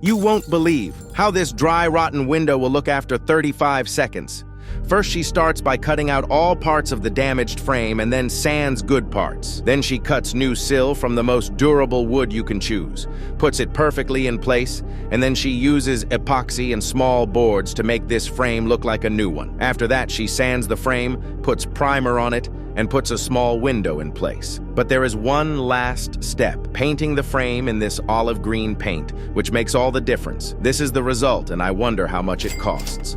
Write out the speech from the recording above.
You won't believe how this dry, rotten window will look after 35 seconds. First, she starts by cutting out all parts of the damaged frame and then sands good parts. Then she cuts new sill from the most durable wood you can choose, puts it perfectly in place, and then she uses epoxy and small boards to make this frame look like a new one. After that, she sands the frame, puts primer on it, and puts a small window in place. But there is one last step, painting the frame in this olive green paint, which makes all the difference. This is the result, and I wonder how much it costs.